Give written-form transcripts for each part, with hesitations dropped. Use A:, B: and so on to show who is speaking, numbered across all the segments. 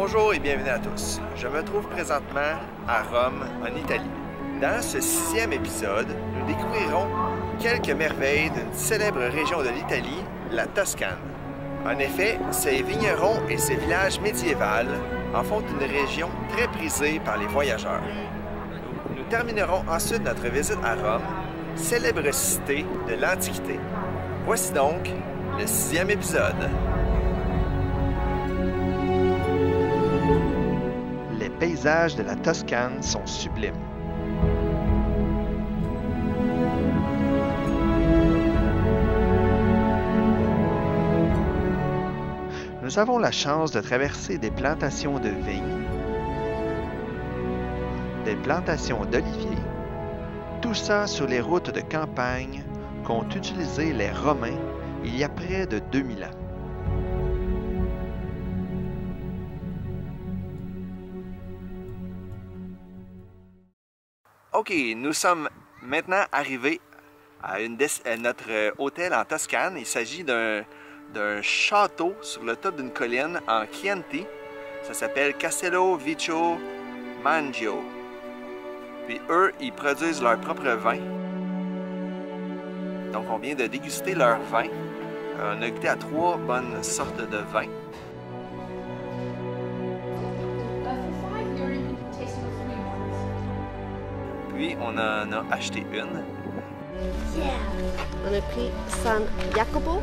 A: Bonjour et bienvenue à tous. Je me trouve présentement à Rome, en Italie. Dans ce 6e épisode, nous découvrirons quelques merveilles d'une célèbre région de l'Italie, la Toscane. En effet, ces vignerons et ces villages médiévaux en font une région très prisée par les voyageurs. Nous terminerons ensuite notre visite à Rome, célèbre cité de l'Antiquité. Voici donc le 6e épisode. Les paysages de la Toscane sont sublimes. Nous avons la chance de traverser des plantations de vignes, des plantations d'oliviers, tout ça sur les routes de campagne qu'ont utilisées les Romains il y a près de 2000 ans. OK, nous sommes maintenant arrivés à notre hôtel en Toscane. Il s'agit d'un château sur le top d'une colline en Chianti. Ça s'appelle Castello Vecchio Mangio. Puis eux, ils produisent leur propre vin. Donc on vient de déguster leur vin. On a goûté à 3 bonnes sortes de vins. Puis on en a acheté une.
B: On a pris San Jacopo,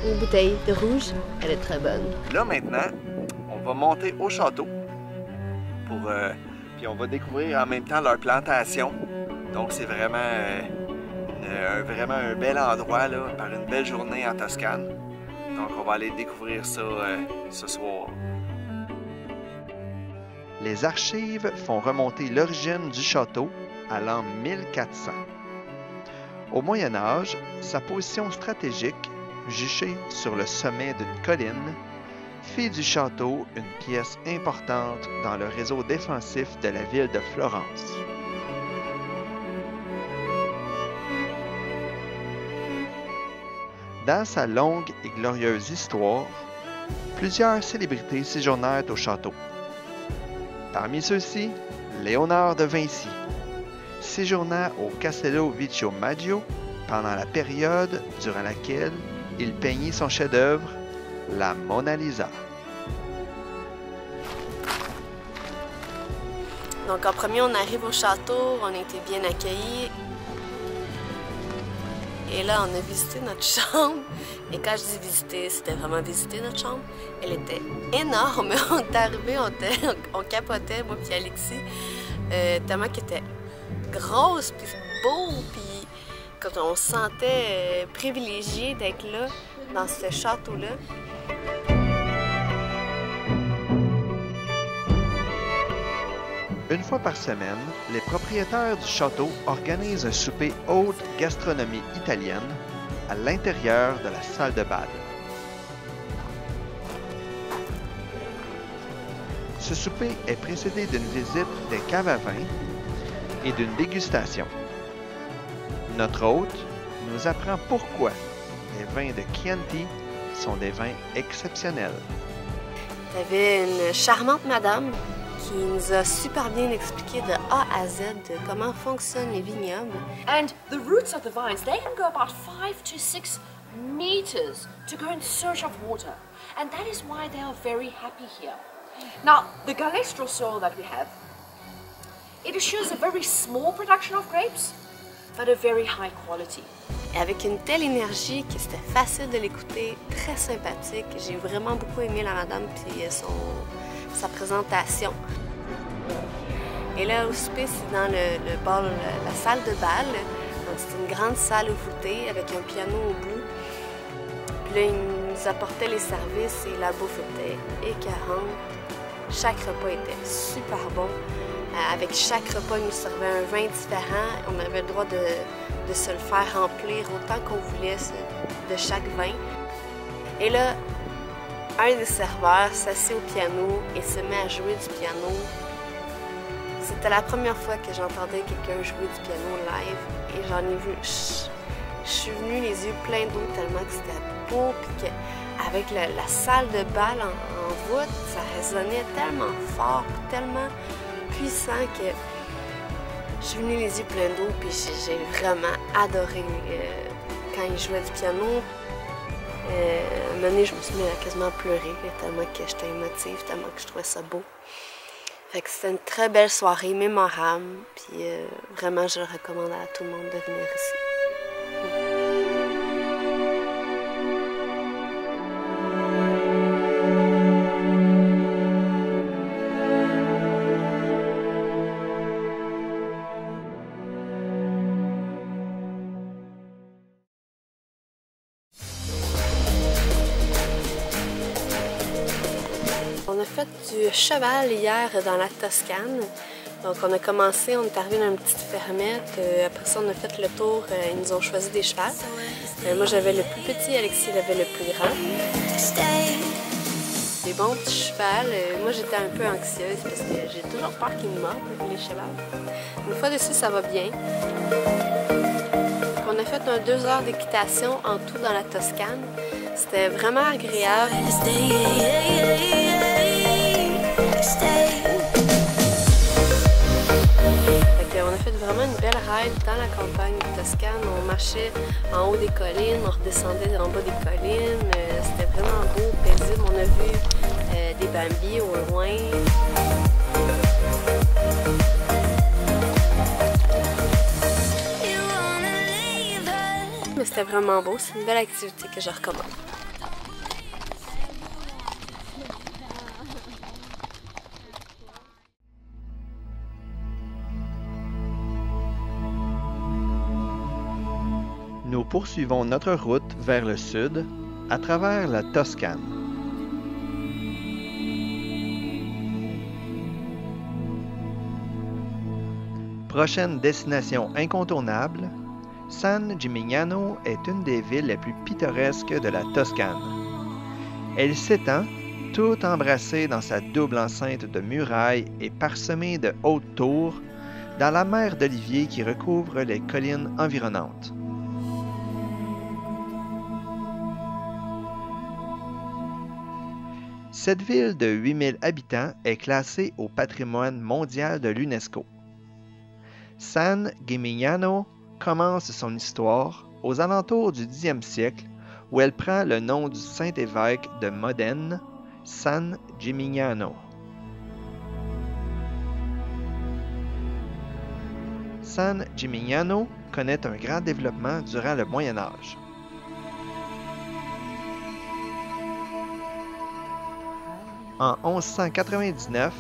B: une bouteille de rouge. Elle est très bonne.
A: Là maintenant, on va monter au château puis on va découvrir en même temps leur plantation. Donc c'est vraiment, vraiment un bel endroit là, par une belle journée en Toscane. Donc on va aller découvrir ça ce soir. Les archives font remonter l'origine du château à l'an 1400. Au Moyen Âge, sa position stratégique, juchée sur le sommet d'une colline, fit du château une pièce importante dans le réseau défensif de la ville de Florence. Dans sa longue et glorieuse histoire, plusieurs célébrités séjournèrent au château. Parmi ceux-ci, Léonard de Vinci séjourna au Castello Vecchio Mangio pendant la période durant laquelle il peignit son chef-d'œuvre, la Mona Lisa.
B: Donc en premier, on arrive au château, on a été bien accueillis. Et là, on a visité notre chambre. Et quand je dis visiter, c'était vraiment visiter notre chambre. Elle était énorme. On est arrivé, on capotait, moi puis Alexis, tellement qu'elle était grosse, puis beau, puis quand on se sentait privilégié d'être là, dans ce château-là.
A: Une fois par semaine, les propriétaires du château organisent un souper haute gastronomie italienne à l'intérieur de la salle de bal. Ce souper est précédé d'une visite des caves à vin et d'une dégustation. Notre hôte nous apprend pourquoi les vins de Chianti sont des vins exceptionnels.
B: Il y avait une charmante madame qui nous a super bien expliqué de A à Z de comment fonctionnent les vignobles.
C: And the roots of the vines, they can go about 5 to 6 meters to go in search of water. And that is why they are very happy here. Now, the Galestro soil that we have, it assures a very small production of grapes, but a very high quality.
B: Et avec une telle énergie que c'était facile de l'écouter, très sympathique. J'ai vraiment beaucoup aimé la madame puis sa présentation. Et là, au souper, c'est dans le bal, la salle de bal. Donc, c'est une grande salle voûtée avec un piano au bout. Puis là, ils nous apportaient les services et la bouffe était écœurante. Chaque repas était super bon. Avec chaque repas, ils nous servaient un vin différent. On avait le droit de se le faire remplir autant qu'on voulait de chaque vin. Et là, un des serveurs s'assied au piano et se met à jouer du piano. C'était la première fois que j'entendais quelqu'un jouer du piano live et j'en ai vu Je suis venue les yeux pleins d'eau tellement que c'était beau, puis qu'avec la salle de bal en voûte, ça résonnait tellement fort, tellement puissant que je suis venue les yeux pleins d'eau, puis j'ai vraiment adoré quand ils jouaient du piano. À un moment donné, je me suis mis à quasiment pleurer, tellement que j'étais émotive, tellement que je trouvais ça beau. Fait que c'était une très belle soirée, mémorable, puis vraiment, je le recommande à tout le monde de venir ici. On a fait du cheval hier dans la Toscane. Donc on a commencé, on est arrivé dans une petite fermette. Après ça, on a fait le tour. Ils nous ont choisi des chevals. Moi, j'avais le plus petit, Alexis avait le plus grand. Des bons petits chevals. Moi, j'étais un peu anxieuse parce que j'ai toujours peur qu'ils me mordent, les chevals. Une fois dessus, ça va bien. Donc, on a fait 2 heures d'équitation en tout dans la Toscane. C'était vraiment agréable. On a fait vraiment une belle ride dans la campagne toscane. On marchait en haut des collines, on redescendait en bas des collines. C'était vraiment beau, paisible. On a vu des bambis au loin. Mais c'était vraiment beau. C'est une belle activité que je recommande.
A: Nous poursuivons notre route vers le sud, à travers la Toscane. Prochaine destination incontournable, San Gimignano est une des villes les plus pittoresques de la Toscane. Elle s'étend, toute embrassée dans sa double enceinte de murailles et parsemée de hautes tours, dans la mer d'oliviers qui recouvre les collines environnantes. Cette ville de 8000 habitants est classée au patrimoine mondial de l'UNESCO. San Gimignano commence son histoire aux alentours du 10e siècle, où elle prend le nom du saint-évêque de Modène, San Gimignano. San Gimignano connaît un grand développement durant le Moyen Âge. En 1199,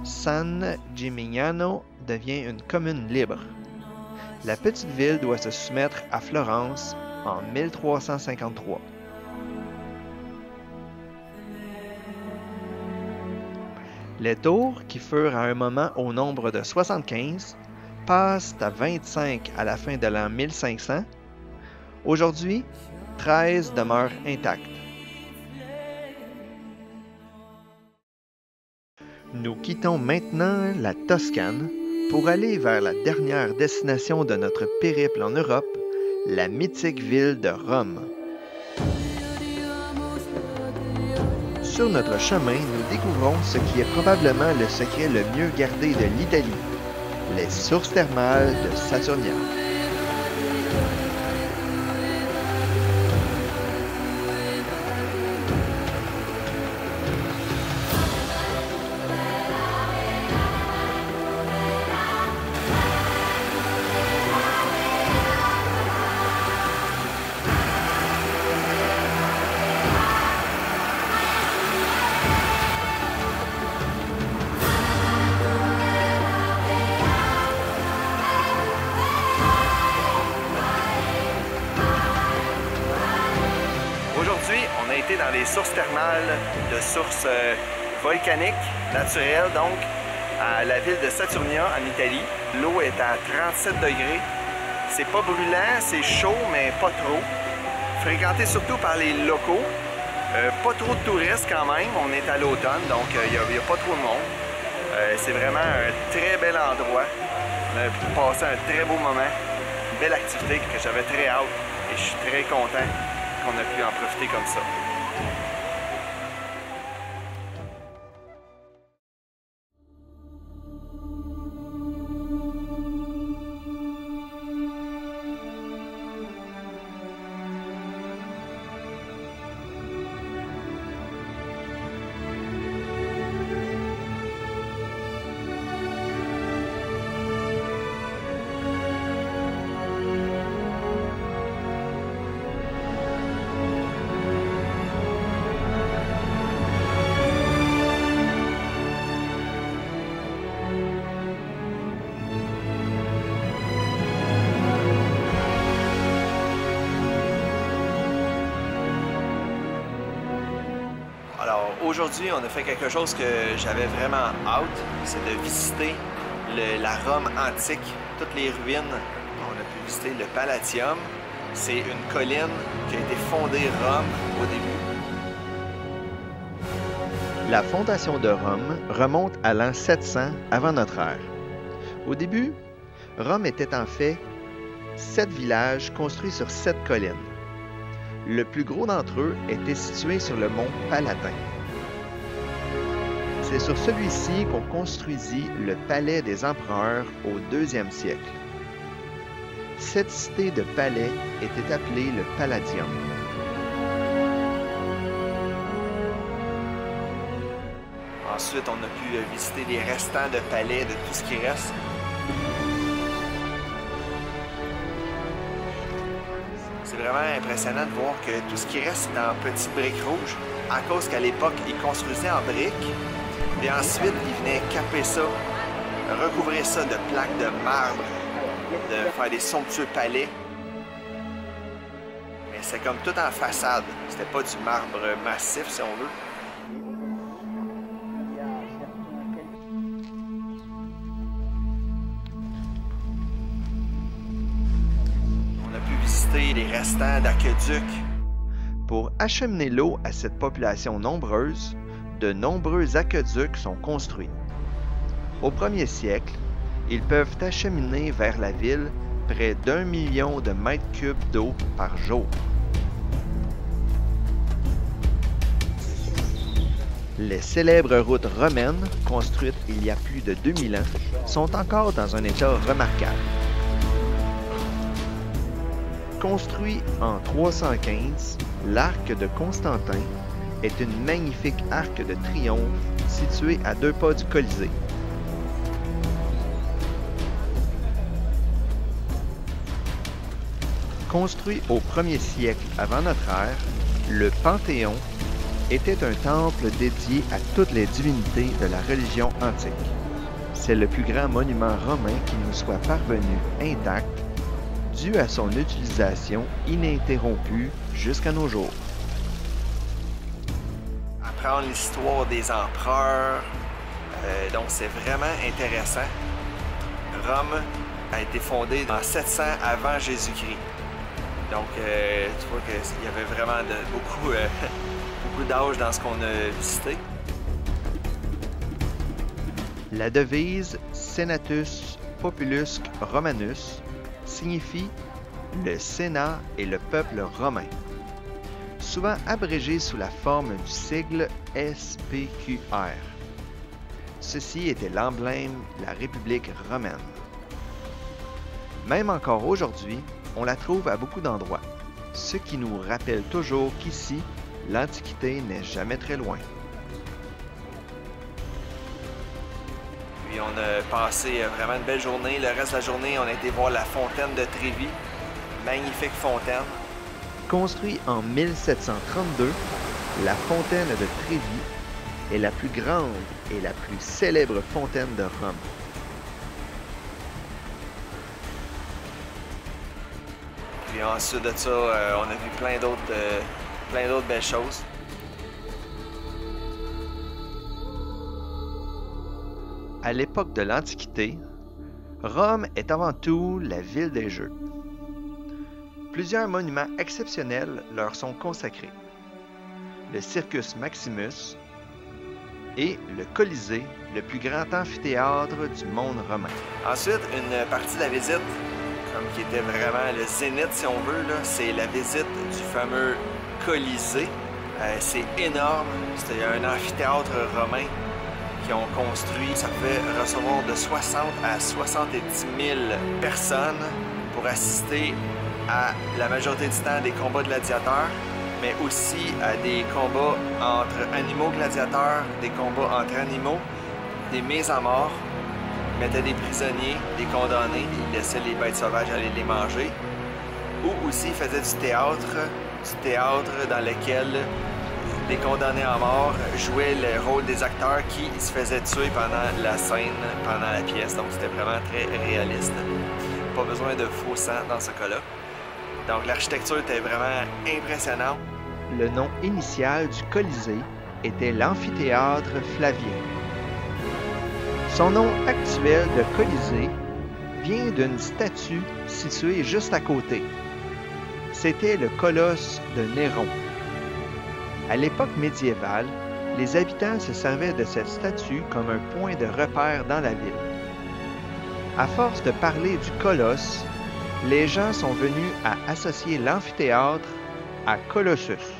A: San Gimignano devient une commune libre. La petite ville doit se soumettre à Florence en 1353. Les tours, qui furent à un moment au nombre de 75, passent à 25 à la fin de l'an 1500. Aujourd'hui, 13 demeurent intactes. Nous quittons maintenant la Toscane pour aller vers la dernière destination de notre périple en Europe, la mythique ville de Rome. Sur notre chemin, nous découvrons ce qui est probablement le secret le mieux gardé de l'Italie, les sources thermales de Saturnia. On a été dans les sources thermales de sources volcaniques, naturelles, donc, à la ville de Saturnia, en Italie. L'eau est à 37 degrés. C'est pas brûlant, c'est chaud, mais pas trop. Fréquenté surtout par les locaux. Pas trop de touristes quand même. On est à l'automne, donc il n'y a pas trop de monde. C'est vraiment un très bel endroit. On a passé un très beau moment. Une belle activité que j'avais très hâte Et je suis très content qu'on a pu en profiter comme ça. Alors aujourd'hui, on a fait quelque chose que j'avais vraiment hâte, c'est de visiter la Rome antique, toutes les ruines. On a pu visiter le Palatium. C'est une colline qui a été fondée Rome au début.
D: La fondation de Rome remonte à l'an 700 avant notre ère. Au début, Rome était en fait 7 villages construits sur 7 collines. Le plus gros d'entre eux était situé sur le mont Palatin. C'est sur celui-ci qu'on construisit le palais des empereurs au 2e siècle. Cette cité de palais était appelée le Palatium.
A: Ensuite, on a pu visiter les restants de palais, de tout ce qui reste. C'est vraiment impressionnant de voir que tout ce qui reste est en petites briques rouges, à cause qu'à l'époque, ils construisaient en briques, et ensuite, ils venaient caper ça, recouvrir ça de plaques de marbre, de faire des somptueux palais. Mais c'est comme tout en façade, c'était pas du marbre massif, si on veut. Les restants d'aqueducs.
D: Pour acheminer l'eau à cette population nombreuse, de nombreux aqueducs sont construits. Au 1er siècle, ils peuvent acheminer vers la ville près d'1 million de mètres cubes d'eau par jour. Les célèbres routes romaines, construites il y a plus de 2000 ans, sont encore dans un état remarquable. Construit en 315, l'arc de Constantin est une magnifique arc de triomphe située à 2 pas du Colisée. Construit au 1er siècle avant notre ère, le Panthéon était un temple dédié à toutes les divinités de la religion antique. C'est le plus grand monument romain qui nous soit parvenu intact, dû à son utilisation ininterrompue jusqu'à nos jours.
A: Apprendre l'histoire des empereurs, donc c'est vraiment intéressant. Rome a été fondée en 700 avant Jésus-Christ. Donc tu vois qu'il y avait vraiment beaucoup d'âge dans ce qu'on a visité.
D: La devise Senatus Populusque Romanus signifie le Sénat et le peuple romain, souvent abrégé sous la forme du sigle SPQR. Ceci était l'emblème de la République romaine. Même encore aujourd'hui, on la trouve à beaucoup d'endroits, ce qui nous rappelle toujours qu'ici, l'Antiquité n'est jamais très loin.
A: Puis on a passé vraiment une belle journée. Le reste de la journée, on a été voir la fontaine de Trévis. Magnifique fontaine.
D: Construite en 1732, la fontaine de Trévis est la plus grande et la plus célèbre fontaine de Rome.
A: Puis ensuite de ça, on a vu plein d'autres belles choses.
D: À l'époque de l'Antiquité, Rome est avant tout la ville des jeux. Plusieurs monuments exceptionnels leur sont consacrés. Le Circus Maximus et le Colisée, le plus grand amphithéâtre du monde romain.
A: Ensuite, une partie de la visite, comme qui était vraiment le zénith, si on veut, c'est la visite du fameux Colisée. C'est énorme. C'était un amphithéâtre romain qu'ils ont construit. Ça pouvait recevoir de 60 à 70 000 personnes pour assister à la majorité du temps des combats gladiateurs, mais aussi à des combats entre animaux gladiateurs, des combats entre animaux, des mises à mort. Ils mettaient des prisonniers, des condamnés, ils laissaient les bêtes sauvages aller les manger. Ou aussi ils faisaient du théâtre dans lequel les condamnés à mort jouaient le rôle des acteurs qui se faisaient tuer pendant la scène, pendant la pièce. Donc c'était vraiment très réaliste. Pas besoin de faux sang dans ce cas-là. Donc l'architecture était vraiment impressionnante.
D: Le nom initial du Colisée était l'amphithéâtre Flavien. Son nom actuel de Colisée vient d'une statue située juste à côté. C'était le colosse de Néron. À l'époque médiévale, les habitants se servaient de cette statue comme un point de repère dans la ville. À force de parler du colosse, les gens sont venus à associer l'amphithéâtre à Colossus.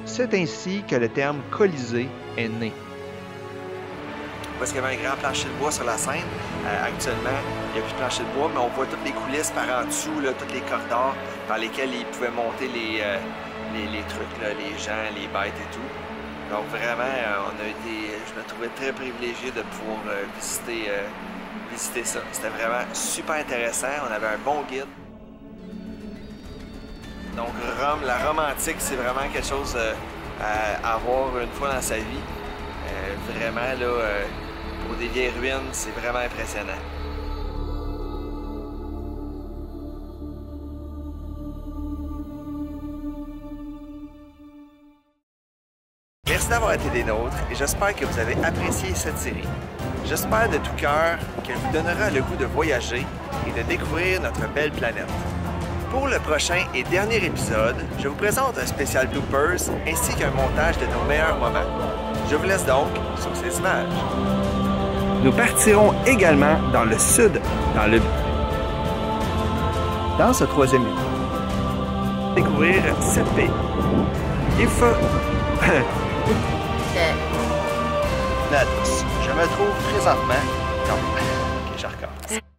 D: C'est ainsi que le terme Colisée est né.
A: Parce qu'il y avait un grand plancher de bois sur la scène. Actuellement, il n'y a plus de plancher de bois, mais on voit toutes les coulisses par en dessous, tous les corridors par lesquels ils pouvaient monter les trucs, les gens, les bêtes et tout. Donc vraiment, je me trouvais très privilégié de pouvoir visiter ça. C'était vraiment super intéressant. On avait un bon guide. Donc Rome, la Rome antique, c'est vraiment quelque chose à voir une fois dans sa vie. Vraiment, pour des vieilles ruines, c'est vraiment impressionnant. Merci d'avoir été des nôtres et j'espère que vous avez apprécié cette série. J'espère de tout cœur qu'elle vous donnera le goût de voyager et de découvrir notre belle planète. Pour le prochain et dernier épisode, je vous présente un spécial bloopers ainsi qu'un montage de nos meilleurs moments. Je vous laisse donc sur ces images. Nous partirons également dans le sud, dans ce troisième épisode. Découvrir cette pays. Il faut...
D: Nados, je me trouve présentement... Non, ok, je recommence.